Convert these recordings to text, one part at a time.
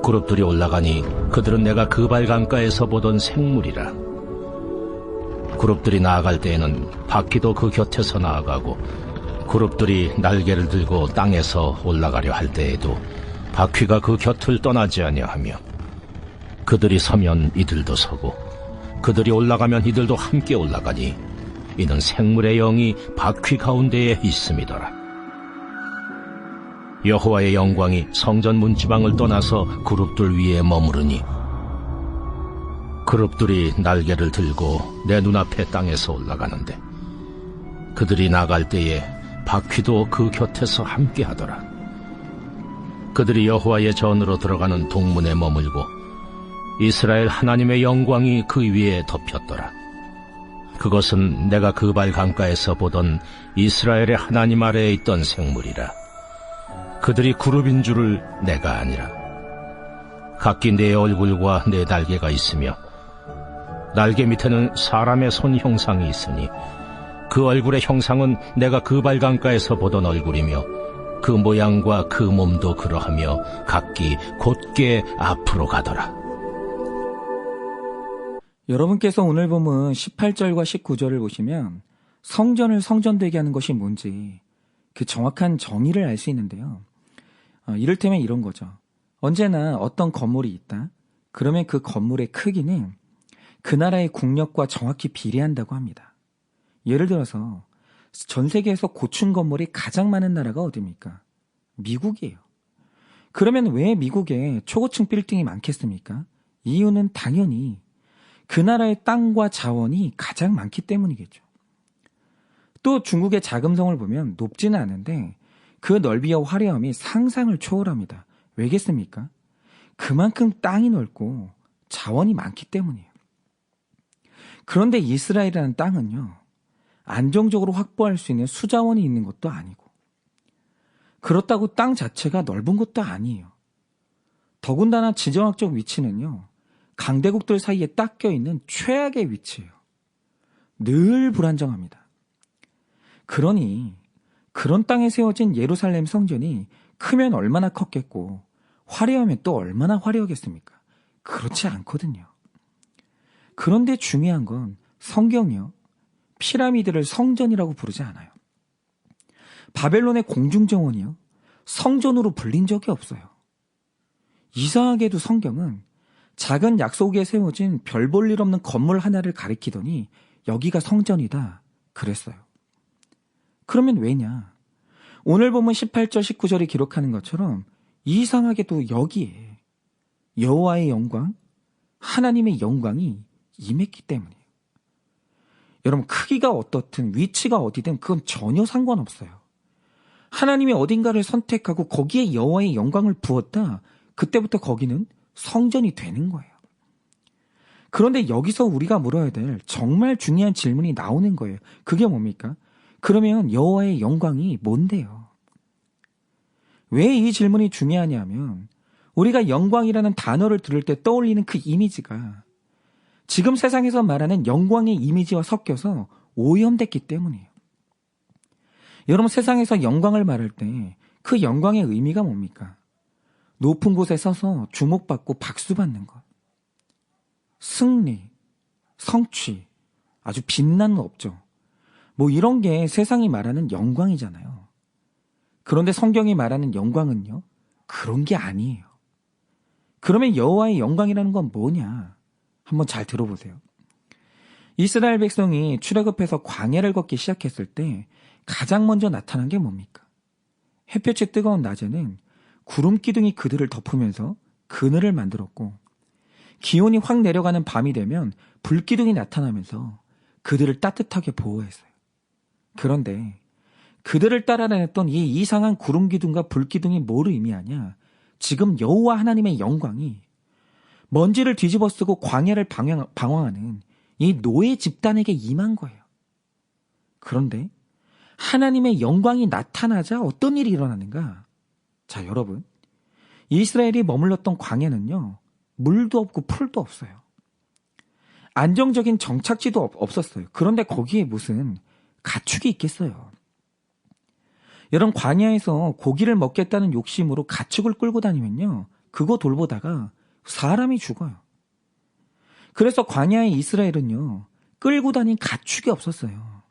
그룹들이 올라가니 그들은 내가 그발 강가에서 보던 생물이라. 그룹들이 나아갈 때에는 바퀴도 그 곁에서 나아가고, 그룹들이 날개를 들고 땅에서 올라가려 할 때에도 바퀴가 그 곁을 떠나지 아니하며, 그들이 서면 이들도 서고 그들이 올라가면 이들도 함께 올라가니 이는 생물의 영이 바퀴 가운데에 있음이더라. 여호와의 영광이 성전 문지방을 떠나서 그룹들 위에 머무르니, 그룹들이 날개를 들고 내 눈앞에 땅에서 올라가는데 그들이 나갈 때에 바퀴도 그 곁에서 함께 하더라. 그들이 여호와의 전으로 들어가는 동문에 머물고 이스라엘 하나님의 영광이 그 위에 덮였더라. 그것은 내가 그발 강가에서 보던 이스라엘의 하나님 아래에 있던 생물이라. 그들이 그룹인 줄을 내가 아니라. 각기 네 얼굴과 네 날개가 있으며 날개 밑에는 사람의 손 형상이 있으니 그 얼굴의 형상은 내가 그발 강가에서 보던 얼굴이며 그 모양과 그 몸도 그러하며 각기 곧게 앞으로 가더라. 여러분께서 오늘 본문 18절과 19절을 보시면 성전을 성전되게 하는 것이 뭔지 그 정확한 정의를 알 수 있는데요. 이를테면 이런 거죠. 언제나 어떤 건물이 있다. 그러면 그 건물의 크기는 그 나라의 국력과 정확히 비례한다고 합니다. 예를 들어서 전 세계에서 고층 건물이 가장 많은 나라가 어디입니까? 미국이에요. 그러면 왜 미국에 초고층 빌딩이 많겠습니까? 이유는 당연히 그 나라의 땅과 자원이 가장 많기 때문이겠죠. 또 중국의 자금성을 보면 높지는 않은데 그 넓이와 화려함이 상상을 초월합니다. 왜겠습니까? 그만큼 땅이 넓고 자원이 많기 때문이에요. 그런데 이스라엘이라는 땅은요, 안정적으로 확보할 수 있는 수자원이 있는 것도 아니고, 그렇다고 땅 자체가 넓은 것도 아니에요. 더군다나 지정학적 위치는요, 강대국들 사이에 딱 껴있는 최악의 위치예요. 늘 불안정합니다. 그러니 그런 땅에 세워진 예루살렘 성전이 크면 얼마나 컸겠고 화려하면 또 얼마나 화려하겠습니까? 그렇지 않거든요. 그런데 중요한 건 성경이요, 피라미드를 성전이라고 부르지 않아요. 바벨론의 공중정원이요, 성전으로 불린 적이 없어요. 이상하게도 성경은 작은 약속에 세워진 별 볼 일 없는 건물 하나를 가리키더니 여기가 성전이다 그랬어요. 그러면 왜냐? 오늘 보면 18절 19절이 기록하는 것처럼 이상하게도 여기에 여호와의 영광, 하나님의 영광이 임했기 때문이에요. 여러분, 크기가 어떻든 위치가 어디든 그건 전혀 상관없어요. 하나님이 어딘가를 선택하고 거기에 여호와의 영광을 부었다, 그때부터 거기는 성전이 되는 거예요. 그런데 여기서 우리가 물어야 될 정말 중요한 질문이 나오는 거예요. 그게 뭡니까? 그러면 여호와의 영광이 뭔데요? 왜 이 질문이 중요하냐면 우리가 영광이라는 단어를 들을 때 떠올리는 그 이미지가 지금 세상에서 말하는 영광의 이미지와 섞여서 오염됐기 때문이에요. 여러분, 세상에서 영광을 말할 때 그 영광의 의미가 뭡니까? 높은 곳에 서서 주목받고 박수받는 것, 승리, 성취, 아주 빛나는 업적, 뭐 이런 게 세상이 말하는 영광이잖아요. 그런데 성경이 말하는 영광은요, 그런 게 아니에요. 그러면 여호와의 영광이라는 건 뭐냐? 한번 잘 들어보세요. 이스라엘 백성이 출애굽해서 광야를 걷기 시작했을 때 가장 먼저 나타난 게 뭡니까? 햇볕이 뜨거운 낮에는 구름 기둥이 그들을 덮으면서 그늘을 만들었고, 기온이 확 내려가는 밤이 되면 불기둥이 나타나면서 그들을 따뜻하게 보호했어요. 그런데 그들을 따라 다녔던 이 이상한 구름 기둥과 불 기둥이 뭘 의미하냐? 지금 여호와 하나님의 영광이 먼지를 뒤집어 쓰고 광야를 방황하는 이 노예 집단에게 임한 거예요. 그런데 하나님의 영광이 나타나자 어떤 일이 일어나는가? 자, 여러분, 이스라엘이 머물렀던 광야는요, 물도 없고 풀도 없어요. 안정적인 정착지도 없었어요. 그런데 거기에 무슨 가축이 있겠어요? 여러분, 광야에서 고기를 먹겠다는 욕심으로 가축을 끌고 다니면요, 그거 돌보다가 사람이 죽어요. 그래서 광야의 이스라엘은요, 끌고 다닌 가축이 없었어요.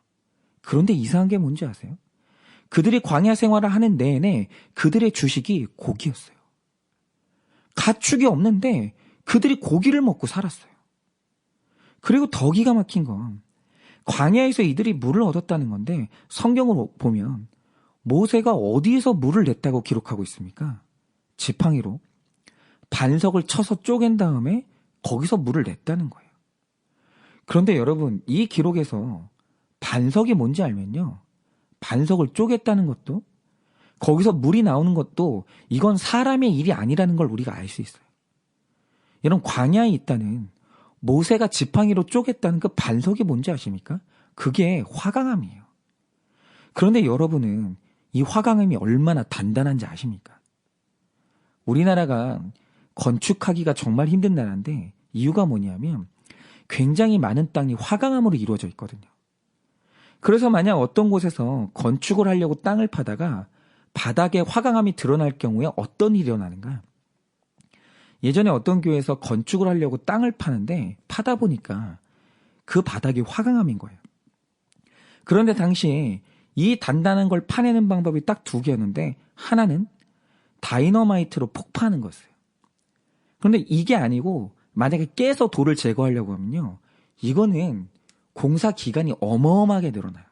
그런데 이상한 게 뭔지 아세요? 그들이 광야 생활을 하는 내내 그들의 주식이 고기였어요. 가축이 없는데 그들이 고기를 먹고 살았어요. 그리고 더 기가 막힌 건 광야에서 이들이 물을 얻었다는 건데 성경을 보면 모세가 어디에서 물을 냈다고 기록하고 있습니까? 지팡이로 반석을 쳐서 쪼갠 다음에 거기서 물을 냈다는 거예요. 그런데 여러분, 이 기록에서 반석이 뭔지 알면요, 반석을 쪼갰다는 것도, 거기서 물이 나오는 것도 이건 사람의 일이 아니라는 걸 우리가 알 수 있어요. 여러분, 광야에 있다는 모세가 지팡이로 쪼갰다는 그 반석이 뭔지 아십니까? 그게 화강암이에요. 그런데 여러분은 이 화강암이 얼마나 단단한지 아십니까? 우리나라가 건축하기가 정말 힘든 나라인데 이유가 뭐냐면 굉장히 많은 땅이 화강암으로 이루어져 있거든요. 그래서 만약 어떤 곳에서 건축을 하려고 땅을 파다가 바닥에 화강암이 드러날 경우에 어떤 일이 일어나는가? 예전에 어떤 교회에서 건축을 하려고 땅을 파는데 파다 보니까 그 바닥이 화강암인 거예요. 그런데 당시에 이 단단한 걸 파내는 방법이 딱 두 개였는데 하나는 다이너마이트로 폭파하는 거였어요. 그런데 이게 아니고 만약에 깨서 돌을 제거하려고 하면요, 이거는 공사 기간이 어마어마하게 늘어나요.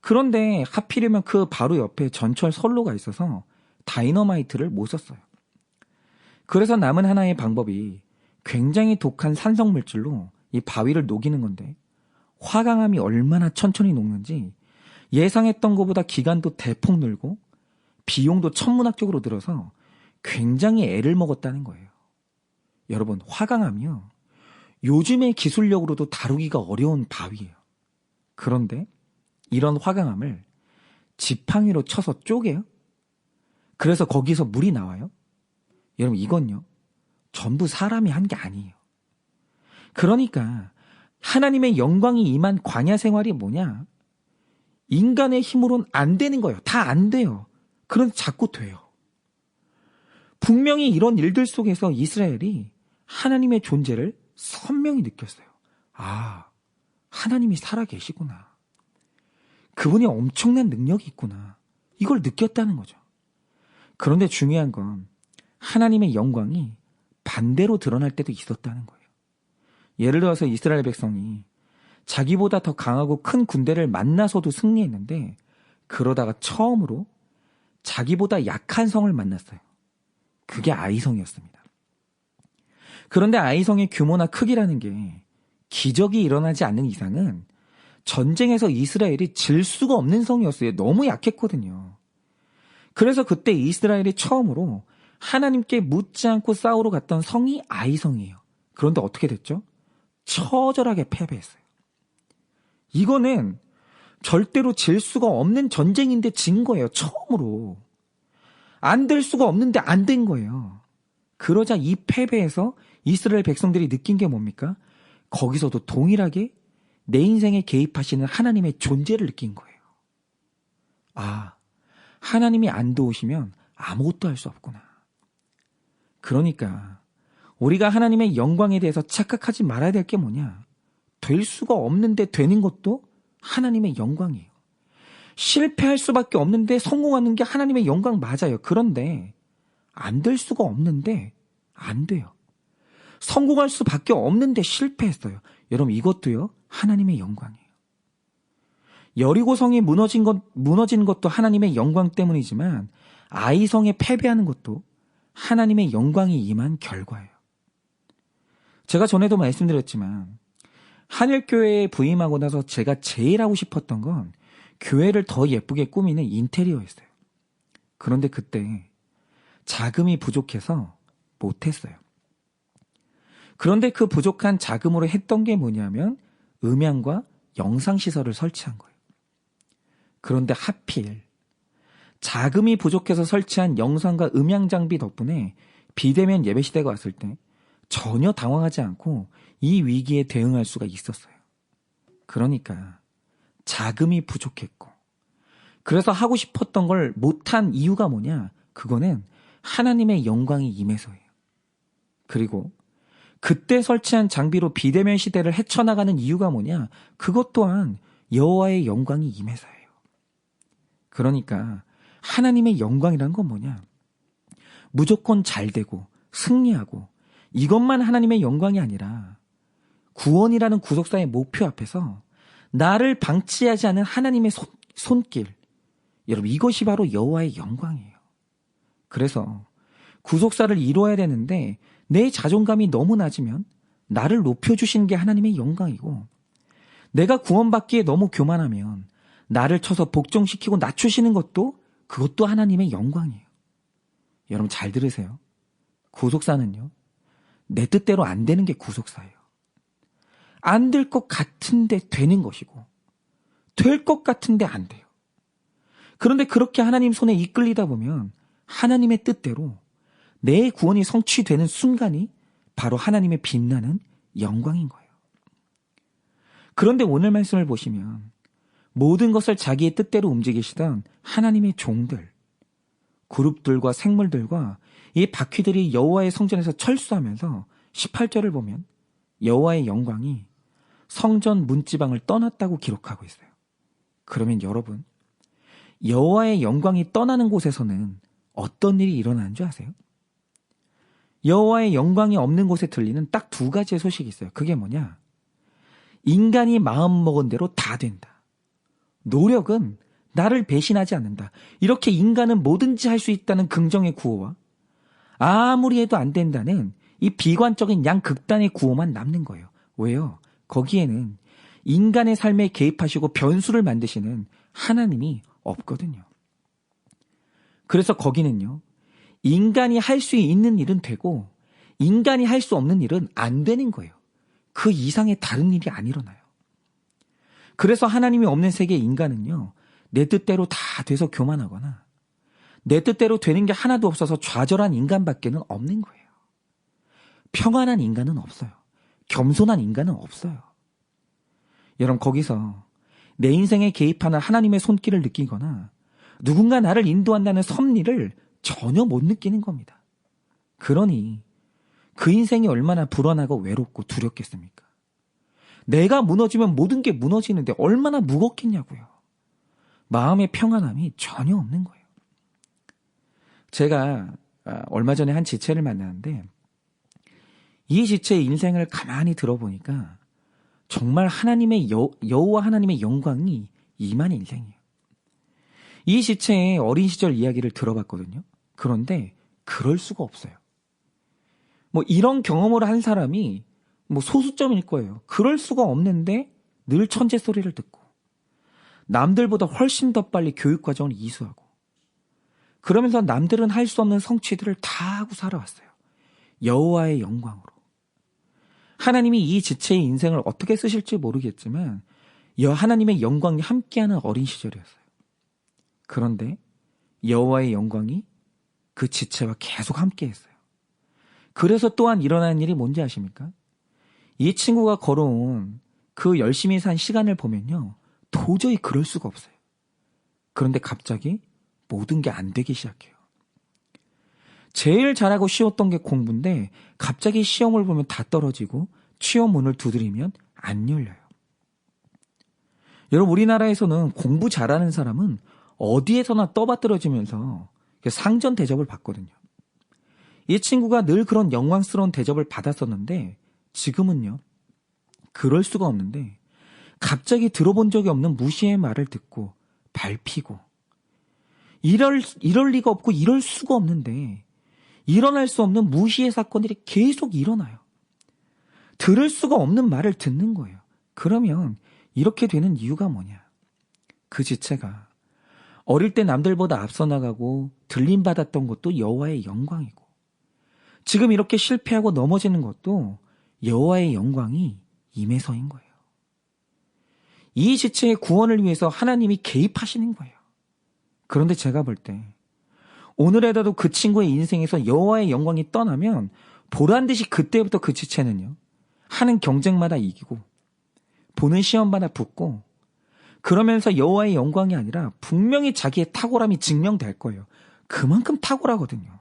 그런데 하필이면 그 바로 옆에 전철 선로가 있어서 다이너마이트를 못 썼어요. 그래서 남은 하나의 방법이 굉장히 독한 산성물질로 이 바위를 녹이는 건데 화강암이 얼마나 천천히 녹는지 예상했던 것보다 기간도 대폭 늘고 비용도 천문학적으로 들어서 굉장히 애를 먹었다는 거예요. 여러분, 화강암이요, 요즘의 기술력으로도 다루기가 어려운 바위예요. 그런데 이런 화강암을 지팡이로 쳐서 쪼개요? 그래서 거기서 물이 나와요? 여러분, 이건요, 전부 사람이 한 게 아니에요. 그러니까 하나님의 영광이 임한 광야 생활이 뭐냐? 인간의 힘으로는 안 되는 거예요. 다 안 돼요. 그런데 자꾸 돼요. 분명히 이런 일들 속에서 이스라엘이 하나님의 존재를 선명히 느꼈어요. 아, 하나님이 살아계시구나. 그분이 엄청난 능력이 있구나. 이걸 느꼈다는 거죠. 그런데 중요한 건 하나님의 영광이 반대로 드러날 때도 있었다는 거예요. 예를 들어서 이스라엘 백성이 자기보다 더 강하고 큰 군대를 만나서도 승리했는데 그러다가 처음으로 자기보다 약한 성을 만났어요. 그게 아이성이었습니다. 그런데 아이성의 규모나 크기라는 게 기적이 일어나지 않는 이상은 전쟁에서 이스라엘이 질 수가 없는 성이었어요. 너무 약했거든요. 그래서 그때 이스라엘이 처음으로 하나님께 묻지 않고 싸우러 갔던 성이 아이성이에요. 그런데 어떻게 됐죠? 처절하게 패배했어요. 이거는 절대로 질 수가 없는 전쟁인데 진 거예요. 처음으로. 안 될 수가 없는데 안 된 거예요. 그러자 이 패배에서 이스라엘 백성들이 느낀 게 뭡니까? 거기서도 동일하게 내 인생에 개입하시는 하나님의 존재를 느낀 거예요. 아, 하나님이 안 도우시면 아무것도 할 수 없구나. 그러니까 우리가 하나님의 영광에 대해서 착각하지 말아야 될 게 뭐냐? 될 수가 없는데 되는 것도 하나님의 영광이에요. 실패할 수밖에 없는데 성공하는 게 하나님의 영광 맞아요. 그런데 안 될 수가 없는데 안 돼요. 성공할 수밖에 없는데 실패했어요. 여러분, 이것도요, 하나님의 영광이에요. 여리고성이 무너진 것도 하나님의 영광 때문이지만 아이성에 패배하는 것도 하나님의 영광이 임한 결과예요. 제가 전에도 말씀드렸지만 한일교회에 부임하고 나서 제가 제일 하고 싶었던 건 교회를 더 예쁘게 꾸미는 인테리어였어요. 그런데 그때 자금이 부족해서 못했어요. 그런데 그 부족한 자금으로 했던 게 뭐냐면 음향과 영상시설을 설치한 거예요. 그런데 하필 자금이 부족해서 설치한 영상과 음향 장비 덕분에 비대면 예배 시대가 왔을 때 전혀 당황하지 않고 이 위기에 대응할 수가 있었어요. 그러니까 자금이 부족했고, 그래서 하고 싶었던 걸 못한 이유가 뭐냐? 그거는 하나님의 영광이 임해서예요. 그리고 그때 설치한 장비로 비대면 시대를 헤쳐나가는 이유가 뭐냐? 그것 또한 여호와의 영광이 임해서예요. 그러니까 하나님의 영광이란 건 뭐냐? 무조건 잘 되고 승리하고 이것만 하나님의 영광이 아니라 구원이라는 구속사의 목표 앞에서 나를 방치하지 않은 하나님의 손길, 여러분 이것이 바로 여호와의 영광이에요. 그래서 구속사를 이루어야 되는데 내 자존감이 너무 낮으면 나를 높여주시는 게 하나님의 영광이고, 내가 구원받기에 너무 교만하면 나를 쳐서 복종시키고 낮추시는 그것도 하나님의 영광이에요. 여러분 잘 들으세요. 구속사는요, 내 뜻대로 안 되는 게 구속사예요. 안 될 것 같은데 되는 것이고, 될 것 같은데 안 돼요. 그런데 그렇게 하나님 손에 이끌리다 보면 하나님의 뜻대로 내 구원이 성취되는 순간이 바로 하나님의 빛나는 영광인 거예요. 그런데 오늘 말씀을 보시면 모든 것을 자기의 뜻대로 움직이시던 하나님의 종들, 그룹들과 생물들과 이 바퀴들이 여호와의 성전에서 철수하면서 18절을 보면 여호와의 영광이 성전 문지방을 떠났다고 기록하고 있어요. 그러면 여러분, 여호와의 영광이 떠나는 곳에서는 어떤 일이 일어나는 줄 아세요? 여호와의 영광이 없는 곳에 들리는 딱 두 가지의 소식이 있어요. 그게 뭐냐? 인간이 마음먹은 대로 다 된다. 노력은 나를 배신하지 않는다. 이렇게 인간은 뭐든지 할 수 있다는 긍정의 구호와 아무리 해도 안 된다는 이 비관적인 양극단의 구호만 남는 거예요. 왜요? 거기에는 인간의 삶에 개입하시고 변수를 만드시는 하나님이 없거든요. 그래서 거기는요, 인간이 할 수 있는 일은 되고 인간이 할 수 없는 일은 안 되는 거예요. 그 이상의 다른 일이 안 일어나요. 그래서 하나님이 없는 세계의 인간은요, 내 뜻대로 다 돼서 교만하거나 내 뜻대로 되는 게 하나도 없어서 좌절한 인간밖에는 없는 거예요. 평안한 인간은 없어요. 겸손한 인간은 없어요. 여러분, 거기서 내 인생에 개입하는 하나님의 손길을 느끼거나 누군가 나를 인도한다는 섭리를 전혀 못 느끼는 겁니다. 그러니 그 인생이 얼마나 불안하고 외롭고 두렵겠습니까? 내가 무너지면 모든 게 무너지는데 얼마나 무겁겠냐고요. 마음의 평안함이 전혀 없는 거예요. 제가 얼마 전에 한 지체를 만났는데 이 지체의 인생을 가만히 들어보니까 정말 하나님의 여호와 하나님의 영광이 임한 인생이에요. 이 지체의 어린 시절 이야기를 들어봤거든요. 그런데 그럴 수가 없어요. 이런 경험을 한 사람이 소수점일 거예요. 그럴 수가 없는데 늘 천재 소리를 듣고 남들보다 훨씬 더 빨리 교육 과정을 이수하고 그러면서 남들은 할 수 없는 성취들을 다 하고 살아왔어요. 여호와의 영광으로. 하나님이 이 지체의 인생을 어떻게 쓰실지 모르겠지만 하나님의 영광이 함께하는 어린 시절이었어요. 그런데 여호와의 영광이 그 지체와 계속 함께했어요. 그래서 또한 일어나는 일이 뭔지 아십니까? 이 친구가 걸어온 그 열심히 산 시간을 보면요, 도저히 그럴 수가 없어요. 그런데 갑자기 모든 게 안 되기 시작해요. 제일 잘하고 쉬웠던 게 공부인데 갑자기 시험을 보면 다 떨어지고 취업 문을 두드리면 안 열려요. 여러분, 우리나라에서는 공부 잘하는 사람은 어디에서나 떠받들어지면서 상전 대접을 받거든요. 이 친구가 늘 그런 영광스러운 대접을 받았었는데 지금은요, 그럴 수가 없는데 갑자기 들어본 적이 없는 무시의 말을 듣고 밟히고 이럴 리가 없고 이럴 수가 없는데 일어날 수 없는 무시의 사건들이 계속 일어나요. 들을 수가 없는 말을 듣는 거예요. 그러면 이렇게 되는 이유가 뭐냐? 그 지체가 어릴 때 남들보다 앞서 나가고 들림받았던 것도 여호와의 영광이고 지금 이렇게 실패하고 넘어지는 것도 여호와의 영광이 임해서인 거예요. 이 지체의 구원을 위해서 하나님이 개입하시는 거예요. 그런데 제가 볼 때 오늘에라도 그 친구의 인생에서 여호와의 영광이 떠나면 보란듯이 그때부터 그 지체는요, 하는 경쟁마다 이기고 보는 시험마다 붙고 그러면서 여호와의 영광이 아니라 분명히 자기의 탁월함이 증명될 거예요. 그만큼 탁월하거든요.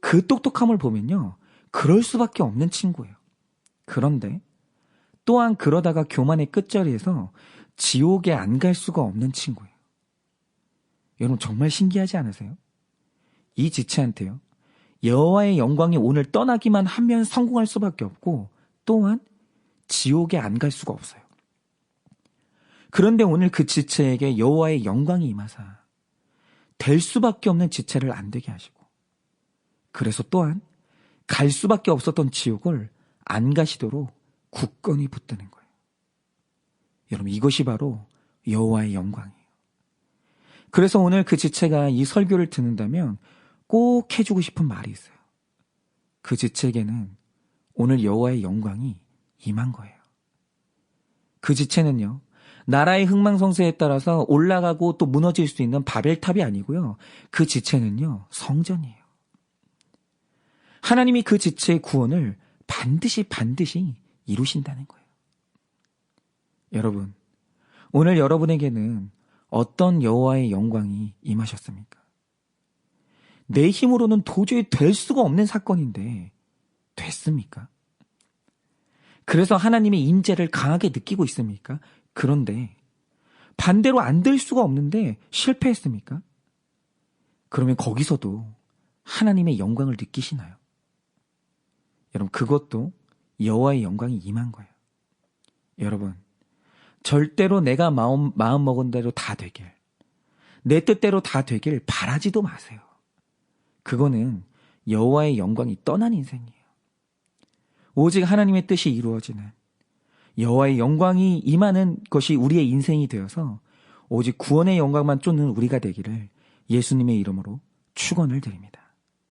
그 똑똑함을 보면요, 그럴 수밖에 없는 친구예요. 그런데 또한 그러다가 교만의 끝자리에서 지옥에 안 갈 수가 없는 친구예요. 여러분 정말 신기하지 않으세요? 이 지체한테요, 여호와의 영광이 오늘 떠나기만 하면 성공할 수밖에 없고 또한 지옥에 안 갈 수가 없어요. 그런데 오늘 그 지체에게 여호와의 영광이 임하사 될 수밖에 없는 지체를 안 되게 하시고, 그래서 또한 갈 수밖에 없었던 지옥을 안 가시도록 굳건히 붙드는 거예요. 여러분 이것이 바로 여호와의 영광이에요. 그래서 오늘 그 지체가 이 설교를 듣는다면 꼭 해주고 싶은 말이 있어요. 그 지체에게는 오늘 여호와의 영광이 임한 거예요. 그 지체는요, 나라의 흥망성쇠에 따라서 올라가고 또 무너질 수 있는 바벨탑이 아니고요, 그 지체는요, 성전이에요. 하나님이 그 지체의 구원을 반드시 이루신다는 거예요. 여러분, 오늘 여러분에게는 어떤 여호와의 영광이 임하셨습니까? 내 힘으로는 도저히 될 수가 없는 사건인데 됐습니까? 그래서 하나님의 임재를 강하게 느끼고 있습니까? 그런데 반대로 안 될 수가 없는데 실패했습니까? 그러면 거기서도 하나님의 영광을 느끼시나요? 여러분 그것도 여호와의 영광이 임한 거예요. 여러분 절대로 내가 마음 먹은 대로 다 되길, 내 뜻대로 다 되길 바라지도 마세요. 그거는 여호와의 영광이 떠난 인생이에요. 오직 하나님의 뜻이 이루어지는, 여호와의 영광이 임하는 것이 우리의 인생이 되어서 오직 구원의 영광만 쫓는 우리가 되기를 예수님의 이름으로 축원을 드립니다.